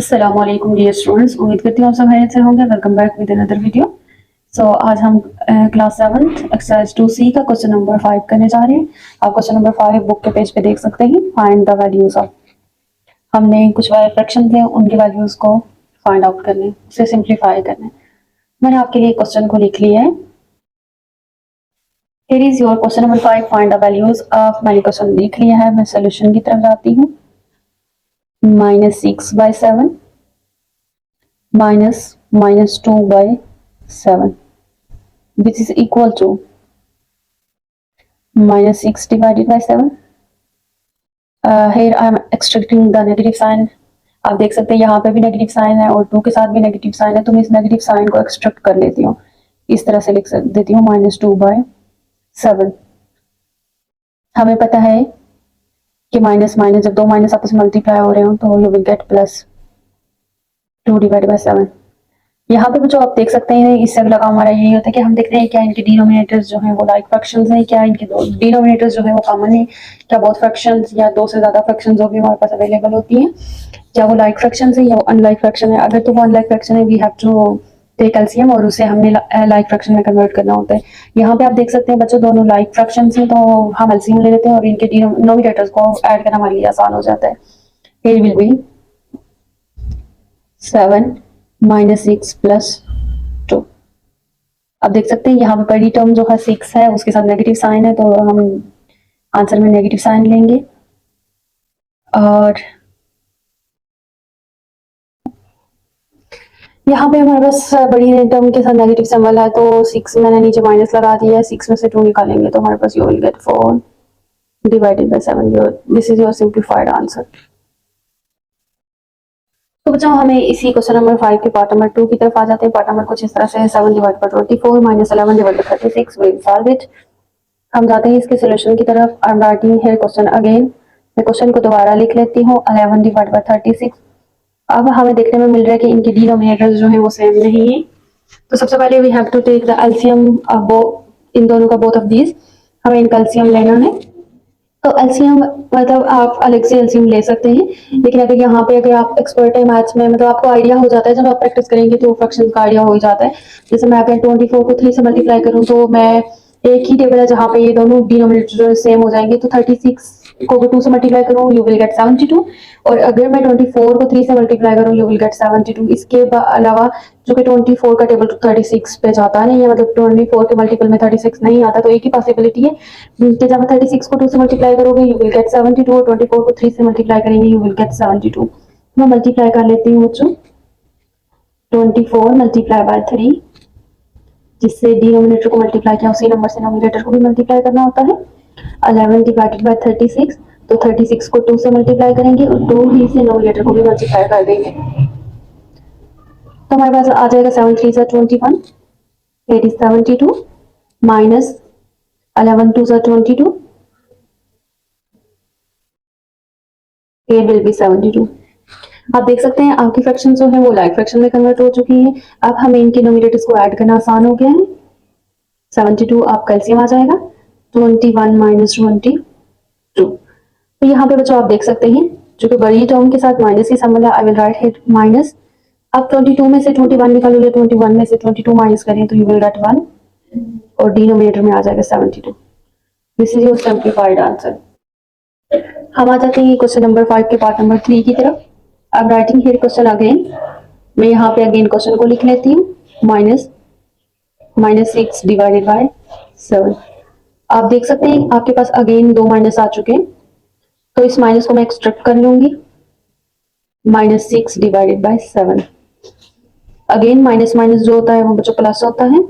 अस्सलामुअलैकुम dear students, उम्मीद करती हूँ आप सब खैरियत से होंगे। Welcome back with another video. आज हम क्लास 7 एक्सरसाइज 2C का क्वेश्चन नंबर 5 करने जा रहे हैं। आप क्वेश्चन नंबर 5 बुक के पेज पे देख सकते हैं। फाइंड द वैल्यूज ऑफ, हमने कुछ फ्रैक्शन थे, उनके वैल्यूज को फाइंड आउट करने, उसे सिंप्लीफाई करने। मैंने आपके लिए क्वेश्चन को लिख लिया है। Here is your question number 5, find the values of. मैंने क्वेश्चन लिख लिया है, मैं सोल्यूशन की तरफ जाती हूँ। -6/7 -2/7 which is equal to -6 divided by 7. Here I am extracting the negative sign. आप देख सकते हैं यहाँ पे भी नेगेटिव साइन है और 2 के साथ भी नेगेटिव साइन है, तो मैं इस नेगेटिव साइन को एक्सट्रैक्ट कर लेती हूँ। इस तरह से लिख देती हूँ -2/7। हमें पता है कि माइनस माइनस जब दो माइनस आपस में मल्टीप्लाई हो रहे हो तो you will gate +2 divide by 7। यहाँ पे जो आप देख सकते हैं, इससे अगला काम हमारा यही होता है कि हम देखते हैं क्या इनके डिनोमिनेटर्स जो हैं वो लाइक फ्रैक्शंस हैं, क्या इनके दो डिनोमिनेटर्स जो है वो कॉमन है, क्या बहुत फ्रैक्शंस या दो से ज़्यादा फ्रैक्शंस जो भी हमारे पास अवेलेबल होती हैं, क्या वो लाइक फ्रैक्शंस है या वो अनलाइक फ्रैक्शन है। अगर तो वो अनलाइक फ्रैक्शन है, we have to take LCM और उसे हमने लाइक फ्रैक्शन में कन्वर्ट करना होता है। यहाँ पे आप देख सकते हैं बच्चों, दोनों लाइक फ्रैक्शंस हैं, तो हम एलसीएम ले लेते हैं और इनके डिनोमिनेटर्स को ऐड करना हमारे लिए आसान हो जाता है। Here will be 7 -6 + 2। अब देख सकते हैं यहाँ पे पहली टर्म जो है 6 है, उसके साथ नेगेटिव साइन है, तो हम आंसर में नेगेटिव साइन लेंगे। और यहाँ पे हमारे पास बड़ी टर्म के साथ नेगेटिव सिंबल है, तो 6 मैंने नीचे माइनस लगा दिया है। 6 में से 2 निकालेंगे तो हमारे पास you will get 4 divided by 7। This is your simplified answer. तो बच्चों, हमें इसी क्वेश्चन नंबर 5 के पार्ट नंबर 2 की तरफ आ जाते हैं। पार्ट नंबर कुछ इस तरह से है, 7 divide by 24 -11 divide by 36 will solve it. हम जाते हैं इसके सोल्यूशन की तरफ। I am writing here question again. मैं क्वेश्चन को दोबारा लिख लेती हूँ। 11 डिवाइड बाय 36। अब हमें देखने में मिल रहा है कि इनके डिनोमिनेटर्स जो है वो सेम नहीं है, तो सबसे पहले we have to take the LCM of इन दोनों का, बोथ ऑफ दीज। हमें इनका एलसीएम लेना है। तो एलसीएम मतलब आप अलग से एलसीएम ले सकते हैं, लेकिन अगर यहाँ पे अगर आप एक्सपर्ट है मैथ्स में, मतलब आपको आइडिया हो जाता है, जब आप प्रैक्टिस करेंगे तो फ्रैक्शन का आइडिया हो जाता है। जैसे मैं अगर 24 को 3 से मल्टीप्लाई करूँ तो मैं एक ही टेबल है जहाँ पे ये दोनों डिनोमिनेटर सेम हो जाएंगे, तो 36 को 2 से मल्टीप्लाई करूँ यू विल गेट 72, और अगर मैं 24 को 3 से मल्टीप्लाई करूँ यू विल गेट 72। इसके अलावा जो कि 24 का टेबल 36 पे जाता नहीं है, मतलब 24 के मल्टीपल में 36 नहीं आता, तो एक ही पॉसिबिलिटी है कि जब 36 को 2 से मल्टीप्लाई करोगे यू विल गेट 72, और 24 को 3 से मल्टीप्लाई करेंगे यू विल गेट 72। मैं मल्टीप्लाई कर लेती हूँ बच्चों। 24 मल्टीप्लाई बाय 3, जिससे डिनोमिनेटर को मल्टीप्लाई किया उसी नंबर से नोमिनेटर को भी मल्टीप्लाई करना होता है। 11 डिवाइडेड बाय 36, तो 36 को 2 से मल्टीप्लाई करेंगे और 2 ही से नोमिनेटर को भी मल्टीप्लाई कर देंगे, तो हमारे पास आ जाएगा 7 3 सा 21, 8 is 72 माइनस 11 2 सा 22, 8 will be 72। आप देख सकते हैं आपकी फ्रैक्शन जो है वो लाइक फ्रैक्शन में कन्वर्ट हो चुकी है। अब हमें इनके नोमिनेटर्स को ऐड करना आसान हो गया है। 72 आपका एलसीएम आ जाएगा 21 - 22। तो यहाँ पे बच्चों आप देख सकते हैं जो कि बड़ी टर्म के साथ माइनस ही सिंबल है, आई विल राइट हिट माइनस। अब 22 में से 21 निकालोगे, 21 में से 22 माइनस करें तो यू विल गेट 1, और डिनोमिनेटर में आ जाएगा 72। This is your simplified answer. हम आ जाते हैं क्वेश्चन नंबर 5 के पार्ट नंबर 3 की तरफ। अब राइटिंग हियर क्वेश्चन अगेन। मैं यहाँ पे अगेन क्वेश्चन को लिख लेती हूँ। -6 डिवाइडेड बाय 7। आप देख सकते हैं आपके पास अगेन 2 माइनस आ चुके हैं, तो इस माइनस को मैं एक्सट्रैक्ट कर लूंगी। -6 divided by 7। Again minus minus जो होता है वो बच्चों प्लस होता है।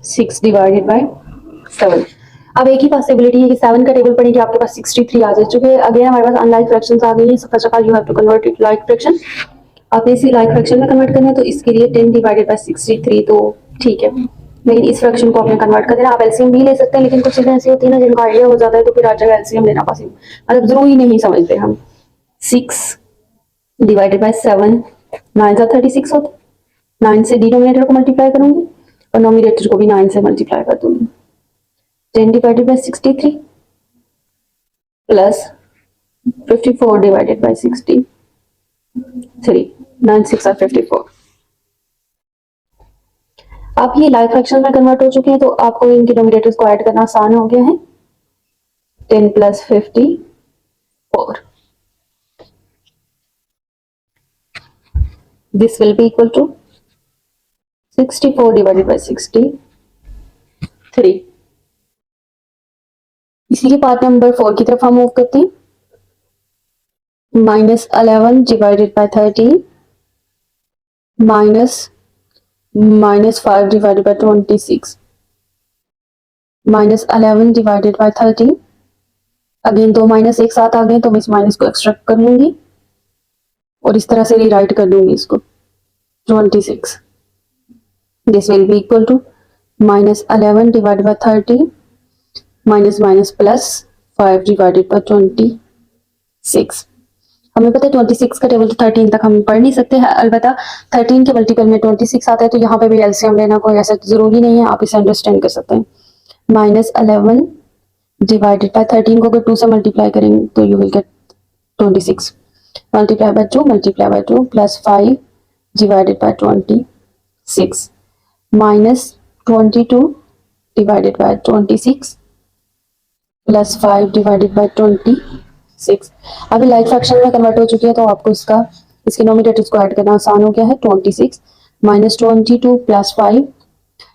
6 डिवाइडेड बाय 7। अब एक ही पॉसिबिलिटी है कि 7 का टेबल पढ़ेंगे आपके पास 63 आ जाए, चूंकि अगेन हमारे पास अनलाइक फ्रैक्शंस आ गई है। First of all you have to convert it like fraction. आपने इसी लाइक फ्रैक्शन में कन्वर्ट करना है, तो इसके लिए 10 डिवाइडेड बाय 63 तो ठीक है, लेकिन इस फ्रैक्शन को आपने कन्वर्ट कर देना। आप एलसीएम भी ले सकते हैं, लेकिन कुछ चीजें ऐसी होती है ना जिनका आइडिया हो जाता है तो फिर हर जगह एलसीएम लेना पॉसिबल, मतलब जरूरी नहीं समझते हम। 6 डिवाइडेड बाय 7, 9 सा 36 होता है। 9 से डिनोमिनेटर को मल्टीप्लाई करूंगी और नोमिनेटर को भी 9 से मल्टीप्लाई कर दूंगी। 10 divided by 63 plus 54 divided by 60 3, 9 6 और 54। अब ये लाइक फ्रैक्शन में कन्वर्ट हो चुके हैं, तो आपको इनके डिनोमिनेटर्स को ऐड करना आसान हो गया है। 10 plus 54, this will be equal to 64 divided by 63। इसी के पार्ट नंबर 4 की तरफ हम मूव करते हैं। -11 divided by 13 -5 divided by 26 -11 divided by 13। Again दो माइनस एक साथ आ गए, तो मैं इस माइनस को एक्सट्रैक्ट कर लूंगी और इस तरह से रीराइट कर दूंगी इसको 26। This will be equal to -11 divided by 13 minus minus plus 5 divided by 26। हमें पता है 26 का टेबल तो 13 तक हम पढ़ नहीं सकते हैं, अलबत्ता 13 के मल्टीपल में 26 आता है, तो यहाँ पे भी एलसीएम लेना कोई ऐसा जरूरी नहीं है, आप इसे अंडरस्टैंड कर सकते हैं। -11 डिवाइडेड बाय 13 को अगर 2 से मल्टीप्लाई करेंगे तो you will gate 26 multiply by 2 plus 5 divided bye 26 -22 divided by 26 plus 5 divided bye 26। अभी लाइक फ्रैक्शन में कन्वर्ट हो चुकी है, तो आपको इसके नोमिनेटर्स को ऐड करना आसान हो गया है। 26 -22 प्लस 5,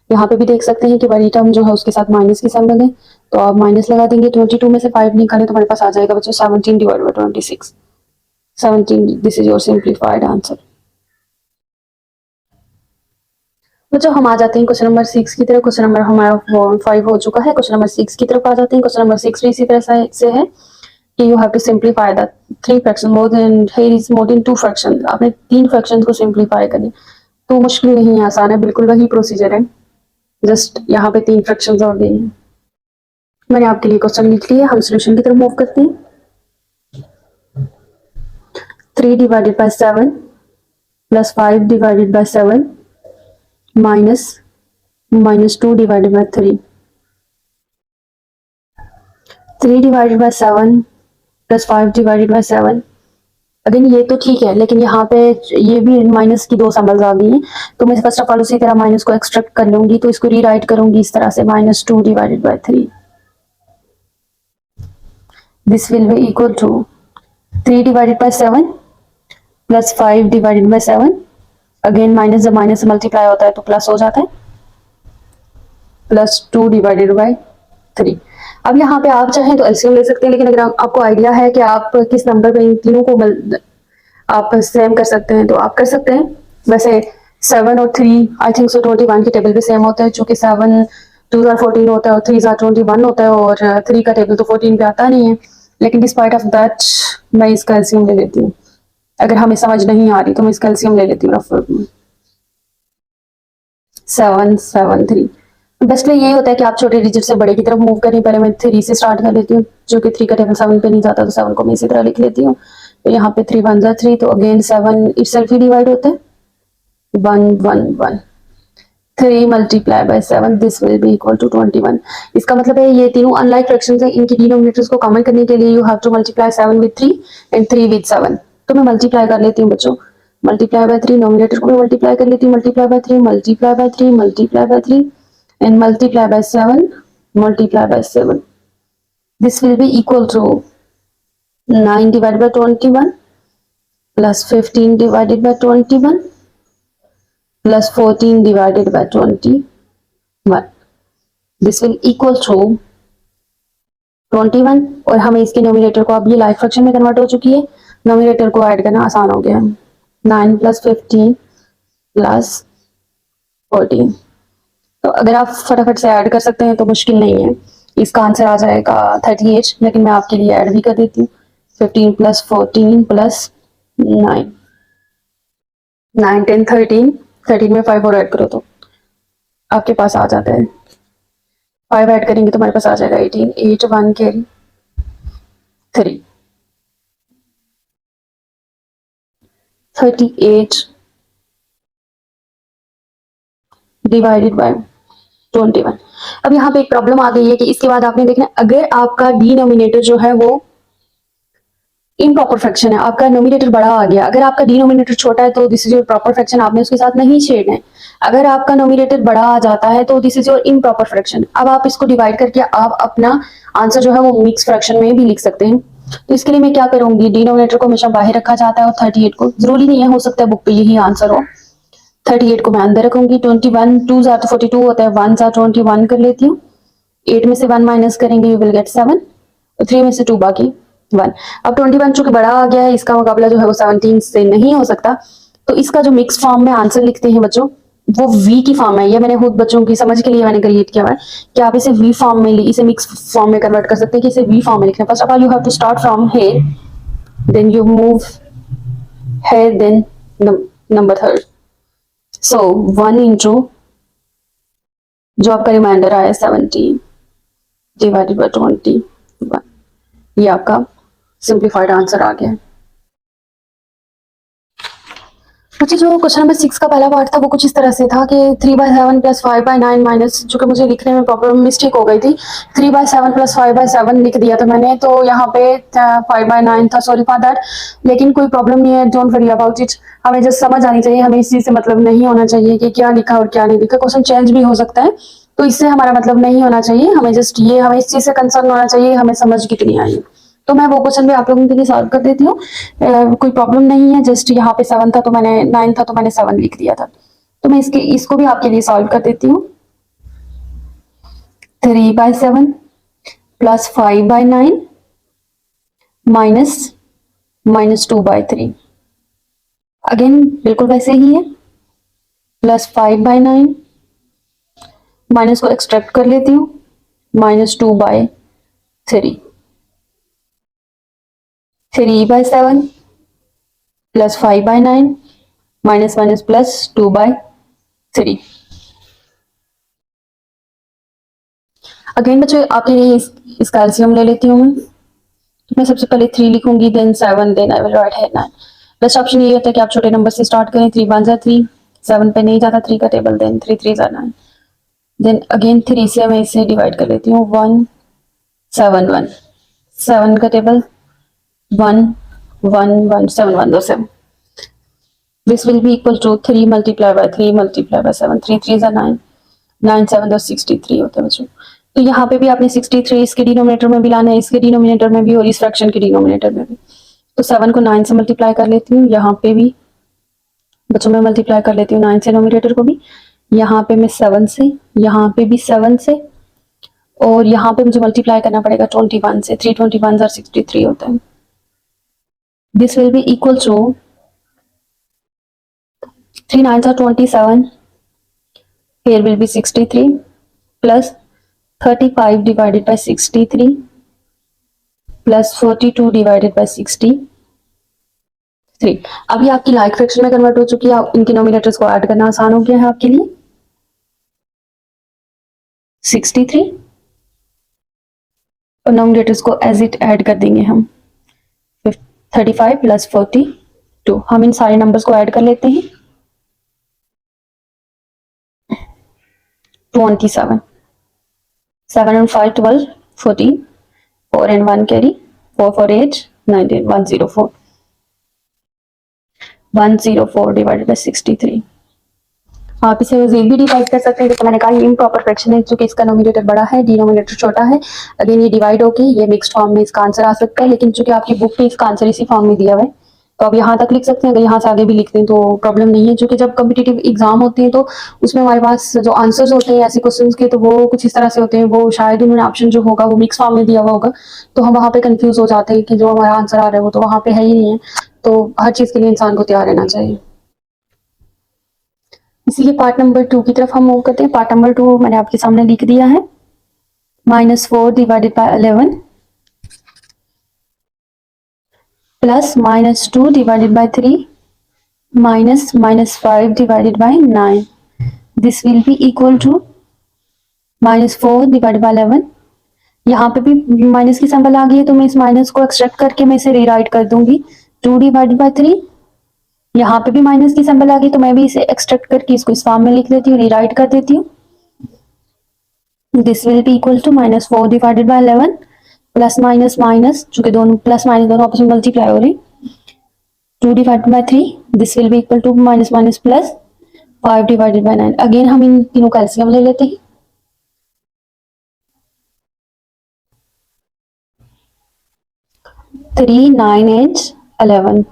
यहाँ पे भी देख सकते हैं कि बड़ी टर्म जो है उसके साथ माइनस की सिंबल है, तो आप माइनस लगा देंगे। 22 में से 5 निकालें तो हमारे पास आ जाएगा बच्चों 17 divide by 26। 17, this is your simplified answer. बच्चों हम आ जाते हैं क्वेश्चन नंबर 6 की तरफ। क्वेश्चन नंबर हमारा 5 हो चुका है, क्वेश्चन नंबर 6 की तरफ आ जाते हैं। क्वेश्चन नंबर 6 भी इसी तरह से है कि you have to simplify the 3 fraction more than 2 fraction. आपने 3 फ्रैक्शन को सिंप्लीफाई करने, तो मुश्किल नहीं है, आसान है, बिल्कुल वही प्रोसीजर है, जस्ट यहाँ पे 3 फ्रैक्शन और गई हैं। मैंने आपके लिए क्वेश्चन लिख लिया, हम सोल्यूशन की तरफ मूव करते हैं। 3 divided by 7 plus 5 divided by 7 -2 divided by 3। 3 divided by 7 plus 5 divided by 7। Again ये तो ठीक है, लेकिन यहाँ पे ये भी माइनस की 2 सिंबल्स आ गई हैं, तो मैं फर्स्ट ऑफ ऑल उसी तरह माइनस को एक्सट्रैक्ट कर लूंगी, तो इसको रीराइट करूंगी इस तरह से -2 divided by 3। This will be equal to 3 divided by 7 plus 5 divided by 7। Again minus जब माइनस से मल्टीप्लाई होता है तो प्लस हो जाता है, +2 डिवाइडेड बाय 3। अब यहाँ पे आप चाहें तो एलसीएम ले सकते हैं, लेकिन अगर आपको आइडिया है कि आप किस नंबर पे इन तीनों को आप सेम कर सकते हैं तो आप कर सकते हैं। वैसे 7 और 3 आई थिंक सो 21 के टेबल पे सेम होता है, चूंकि 7 2 और 14 होता है और 3 21 होता है, और 3 का टेबल तो 14 पे आता नहीं है, लेकिन डिस्पाइट ऑफ दैट मैं इसका एलसीएम ले लेती हूँ। अगर हमें समझ नहीं आ रही तो मैं इसका एलसीएम ले लेती हूँ। 7 7 3 बेस्ट में यही होता है कि आप छोटे डिजिट से बड़े की तरफ मूव करें। पहले मैं 3 से स्टार्ट कर लेती हूँ, जो कि 3 का टेबल 7 पे नहीं जाता, तो 7 को मैं इसी तरह लिख लेती हूँ। तो यहाँ पे 3 1 जा 3, तो अगेन 7 इटसेल्फ ही डिवाइड होते हैं, 1 1 1। 3 multiply by 7, this will be equal to 21। इसका मतलब है ये तीनों अनलाइक फ्रैक्शंस हैं, इनकी डिनोमिनेटर्स को कॉमन करने के लिए you have to multiply 7 with 3 and 3 with 7। तो मैं मल्टीप्लाई कर लेती हूँ बच्चों, मल्टीप्लाई बाय 3, नोमिनेटर को मैं मल्टीप्लाई कर लेती हूँ, multiply by 3 multiply bye 3 multiply bye 3 and multiply by 7 multiply by 7. This will be equal to 9 divided by 21 plus 15 divided by 21 plus 14 divided by 21. This will equal to 21, और हमें इसके nominator को, अब ये लाइक फ्रैक्शन में convert हो चुकी है, नोमिनेटर को ऐड करना आसान हो गया है। 9 प्लस 15 प्लस 14, तो अगर आप फटाफट से ऐड कर सकते हैं तो मुश्किल नहीं है, इसका आंसर आ जाएगा 38, लेकिन मैं आपके लिए ऐड भी कर देती हूँ। 15 प्लस 14 प्लस 9 9 10 13 13 में 5 और ऐड करो तो आपके पास आ जाता है, 5 ऐड करेंगे तो हमारे पास आ जाएगा 18। 8 1 कैरी 3 38 डिवाइडेड बाय 21। अब यहाँ पे एक प्रॉब्लम आ गई है कि इसके बाद आपने देखना, अगर आपका डिनोमिनेटर जो है वो इम्प्रॉपर फ्रैक्शन है, आपका नोमिनेटर बड़ा आ गया। अगर आपका डिनोमिनेटर छोटा है तो this is your proper fraction, आपने उसके साथ नहीं छेड़ना है। अगर आपका नोमिनेटर बड़ा आ जाता है तो this is your improper fraction. अब आप इसको डिवाइड करके आप अपना आंसर जो है वो मिक्स फ्रैक्शन में भी लिख सकते हैं। तो इसके लिए मैं क्या करूंगी, डिनोमिनेटर को हमेशा बाहर रखा जाता है और 38 को, जरूरी नहीं है, हो सकता है बुक पे यही आंसर हो। 38 को मैं अंदर रखूंगी। 21 2 जा तो 42 होता है, 1 जा 21 कर लेती हूँ। 8 में से 1 माइनस करेंगे, यू विल गेट 7। 3 में से 2 बाकी 1। अब 21 चूंकि बड़ा आ गया है, इसका मुकाबला जो है वो 17 से नहीं हो सकता। तो इसका जो मिक्स फॉर्म में आंसर लिखते हैं बच्चों, वो वी की फॉर्म है। ये मैंने खुद बच्चों की समझ के लिए मैंने क्रिएट किया है कि आप इसे वी फॉर्म में, इसे मिक्स फॉर्म में कन्वर्ट कर सकते हैं कि इसे वी फॉर्म में लिखना। First of all you have to start from here, then you move here, then number third. So 1 into जो आपका रिमाइंडर आया 17 डिवाइडेड बाय 21, ये आपका सिंप्लीफाइड आंसर आ गया। अच्छा, जो क्वेश्चन नंबर 6 का पहला पार्ट था वो कुछ इस तरह से था कि 3/7 प्लस 5/9 माइनस, जो कि मुझे लिखने में प्रॉब्लम मिस्टेक हो गई थी, 3/7 प्लस 5/7 लिख दिया था मैंने, तो यहाँ पे 5/9 था, सॉरी फॉर दैट। लेकिन कोई प्रॉब्लम नहीं है, डोंट वरी अबाउट इट। हमें जस्ट समझ आनी चाहिए, हमें इस चीज से मतलब नहीं होना चाहिए कि क्या लिखा और क्या नहीं लिखा। क्वेश्चन चेंज भी हो सकता है, तो इससे हमारा मतलब नहीं होना चाहिए। हमें जस्ट ये, हमें इस चीज से कंसर्न होना चाहिए हमें समझ कितनी आई। तो मैं वो क्वेश्चन भी आप लोगों के लिए सॉल्व कर देती हूँ, कोई प्रॉब्लम नहीं है। जस्ट यहाँ पे 7 था तो मैंने 9 था तो मैंने 7 लिख दिया था। तो मैं इसको भी आपके लिए सॉल्व कर देती हूँ। 3/7 प्लस 5/9 माइनस -2/3, अगेन बिल्कुल वैसे ही है, प्लस 5/9, माइनस को एक्सट्रैक्ट कर लेती हूँ, -2/3, 3/7 plus 5/9 minus minus plus 2/3। Again बच्चों आपके लिए इसका एलसीएम ले लेती हूँ मैं सबसे पहले 3 लिखूंगी, then 7, then I will write है 9। बेस्ट ऑप्शन ये होता है कि आप छोटे नंबर से स्टार्ट करें। 3 1 3, 7 पे नहीं जाता 3 का टेबल, देन 3 3 9, देन अगेन 3 से मैं इसे डिवाइड कर लेती हूँ। 1 7 1, 7 का table 1 1 1, 7 1 2 7। This will be equal to 3 multiplied by 3 multiplied by 7, 3 3 9, 9 7 तो 63 होता है बच्चों। तो यहाँ पे भी आपने 63 इसके डिनोमिनेटर में भी लाना है, इसके डिनोमिनेटर में भी और इस फ्रैक्शन के डिनोमिनेटर में भी। तो 7 को 9 से मल्टीप्लाई कर लेती हूँ, यहाँ पे भी बच्चों में मल्टीप्लाई कर लेती हूँ 9 से नोमिनेटर को भी, यहाँ पे मैं 7 से, यहाँ पे भी 7 से, और यहाँ पे मुझे मल्टीप्लाई करना पड़ेगा 21 से। 3 21 और 63 होता है। This will be equal to 3 9 are 27, here will be 63 plus 35 divided by 63 plus 42 divided by 63। अभी आपकी लाइक फ्रैक्शन में कन्वर्ट हो चुकी है, इन डिनोमिनेटर्स को ऐड करना आसान हो गया है आपके लिए। 63 और नोमिनेटर्स को एज इट ऐड कर देंगे हम। 35 प्लस 42, हम इन सारे नंबर्स को ऐड कर लेते हैं। 27, 7 and 5 12, 14, 4 and 1 carry, 4 4 8 19, 104, 104 divided by 63। आप इसे मजीद भी डिवाइड कर सकते हैं, जैसे मैंने कहा ये इम्प्रॉपर फ्रैक्शन है, क्योंकि इसका नोमिनेटर बड़ा है, डिनोमिनेटर छोटा है। अगेन ये डिवाइड होके ये मिक्स्ड फॉर्म में इसका आंसर आ सकता है, लेकिन चूंकि आपकी बुक में इसका आंसर इसी फॉर्म में दिया हुआ है तो आप यहाँ तक लिख सकते हैं। अगर यहाँ से आगे भी लिखते हैं तो प्रॉब्लम नहीं है, क्योंकि जब कम्पिटिटिव एग्जाम होते हैं तो उसमें हमारे पास जो आंसर्स होते हैं ऐसे क्वेश्चन के, तो वो कुछ इस तरह से होते हैं, वो शायद उन्होंने ऑप्शन जो होगा वो मिक्स फॉर्म में दिया हुआ होगा, तो हम वहाँ पे कंफ्यूज हो जाते हैं कि जो हमारा आंसर आ रहा है वो तो वहाँ पे है ही नहीं है। तो हर चीज के लिए इंसान को तैयार रहना चाहिए। इसीलिए पार्ट नंबर 2 की तरफ हम मूव करते हैं। पार्ट नंबर 2 मैंने आपके सामने लिख दिया है, -4 divided by 11 plus -2 divided by 3 minus -5 divided by 9। This will be equal to -4 divided by 11। यहाँ पे भी माइनस की सिंबल आ गई है, तो मैं इस माइनस को एक्सट्रैक्ट करके मैं इसे रीराइट कर दूंगी 2 डिवाइडेड बाय 3। यहाँ पे भी माइनस की सिंबल आ गई, तो मैं भी इसे एक्सट्रैक्ट करके इसको इस फॉर्म में लिख देती हूँ, रीराइट कर देती हूँ। This will be equal to -4 divided by 11 plus minus minus, चूंकि दोनों प्लस माइनस दोनों आपस में मल्टीप्लाई हो रही, 2 divided by 3, this will be equal to minus minus plus 5 divided by 9। Again हम इन तीनों का एलसीएम ले लेते हैं। 3 9 8 11,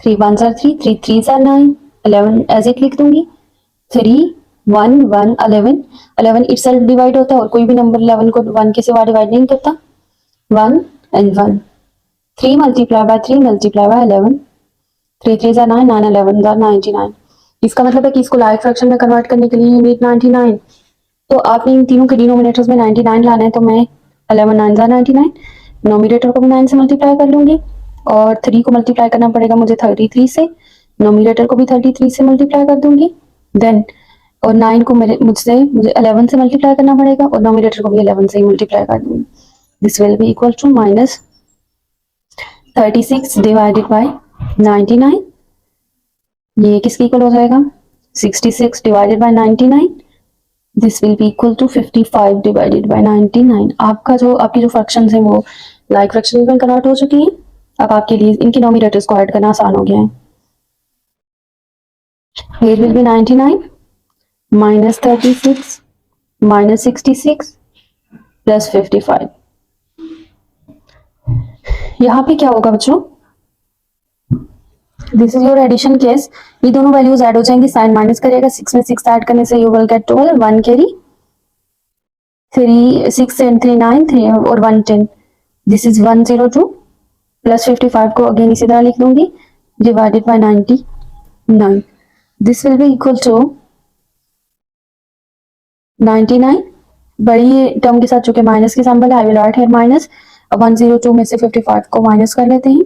3 1 are 3, 3 3 are 9, 11 एज इट लिख दूंगी। 3 1 1 11, 11 इटसेल्फ डिवाइड होता है और कोई भी नंबर 11 को 1 के सिवा डिवाइड नहीं करता। 1 and 1, 3 multiply bye 3 multiply bye 11, 3 3 are 9, 9 11 are 99। इसका मतलब है कि इसको लाइक फ्रैक्शन में कन्वर्ट करने के लिए यू नीड 99। तो आपने इन तीनों के डिनोमिनेटर्स में 99 लाना है, तो मैं 11 9 are 99, नोमिनेटर को भी 9 से मल्टीप्लाई कर लूंगी और 3 को मल्टीप्लाई करना पड़ेगा मुझे 33 से, नोमिनेटर को भी 33 से मल्टीप्लाई कर दूंगी। देन और 9 को मुझे 11 से मल्टीप्लाई करना पड़ेगा और नोमिनेटर को भी 11 से ही मल्टीप्लाई कर दूंगी। This will be equal to minus 36 divided by 99। ये किसके इक्वल हो जाएगा? 66 divided by 99। This will be equal to 55 divided by 99। आपकी जो फ्रैक्शंस हैं वो लाइक फ्रैक्शन में कन्वर्ट हो चुकी हैं। अब आपके लिए इनके नोमिनेटर्स को ऐड करना आसान हो गया है। Here will be 99 minus 36 minus 66 plus 55। यहाँ पे क्या होगा बच्चों? This is your addition case. ये दोनों वैल्यूज ऐड हो जाएंगी, साइन माइनस करेगा, 6 में 6 ऐड करने से you will gate 12, 1 carry, 3 6 and 3 9, 3 और 1 10। दिस इज 102 प्लस 55 को अगेन इसी तरह लिख दूंगी divided by 99। This will be equal to 99 बड़ी टर्म के साथ चूंकि माइनस की सिंबल है, आई विल राइट हियर माइनस। अब 102 में से 55 को माइनस कर लेते हैं।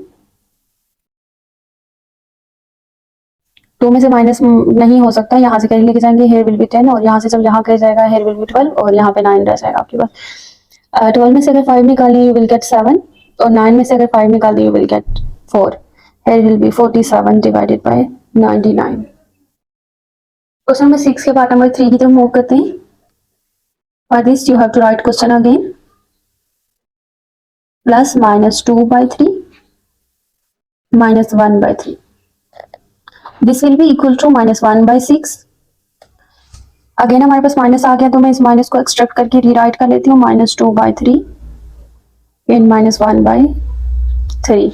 2 में से माइनस नहीं हो सकता, यहाँ से कैरी लेके जाएंगे, हेयर विल बी 10 और यहाँ से जब यहाँ कर जाएगा हेयर विल बी 12 और यहाँ पे 9 रह जाएगा आपके पास। 12 में से अगर 5 निकाल ली यू विल गेट 7 और 9 में से अगर 5 निकाल ली you will get 4। Here will be 47 divided by 99। Question number 6 के पार्ट नंबर 3 की तरफ मूव करते हैं। For this you have to write question again. Plus minus 2 by 3 minus 1 by 3, this will be equal to minus 1 by 6। Again हमारे पास minus आ गया तो मैं इस माइनस को एक्सट्रैक्ट करके रीराइट कर लेती हूँ, minus 2 by 3 and minus 1 by 3।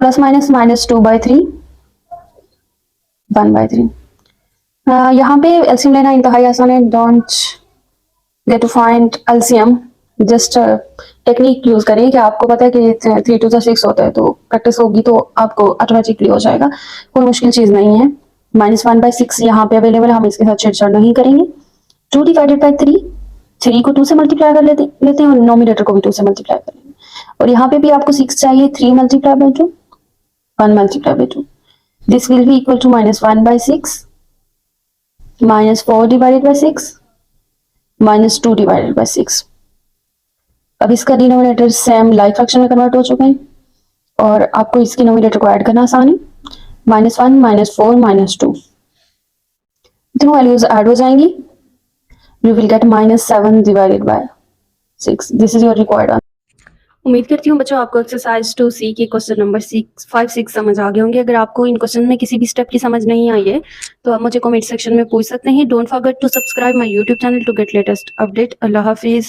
Plus minus minus 2 by 3 1 by 3। यहाँ पे एलसीएम लेना इंतहाई आसान है। Don't get to find LCM, just technique use करें कि आपको पता है कि 3 2 6 होता है, तो प्रैक्टिस होगी तो आपको ऑटोमेटिकली हो जाएगा, कोई मुश्किल चीज नहीं है। -1 by 6 यहाँ पे अवेलेबल है, हम इसके साथ छेड़छाड़ नहीं करेंगे। 2 डिवाइडेड बाय 3, 3 को 2 से मल्टीप्लाई कर लेते हैं और नोमिनेटर को भी 2 से मल्टीप्लाई करेंगे। और यहाँ पे भी आपको 6 चाहिए, 3 multiply by 2, 1 multiply by 2। This will be equal to -1 by 6 -4 divided by 6 -2 divided by 6। अब इसका डिनोमिनेटर सेम लाइक फ्रैक्शन में कन्वर्ट हो चुके हैं और आपको इसके नोमिनेटर को ऐड करना आसान है। -1 -4 -2 दोनों वैल्यूज ऐड हो जाएंगी, you will gate -7 divided by 6। This is your required answer. उम्मीद करती हूँ बच्चों आपको एक्सरसाइज 2C के क्वेश्चन नंबर 5 6 समझ आ गए होंगे। अगर आपको इन क्वेश्चन में किसी भी स्टेप की समझ नहीं आई है तो आप मुझे कमेंट सेक्शन में पूछ सकते हैं। Don't forget to subscribe my YouTube channel to get latest update. अल्लाह हाफिज।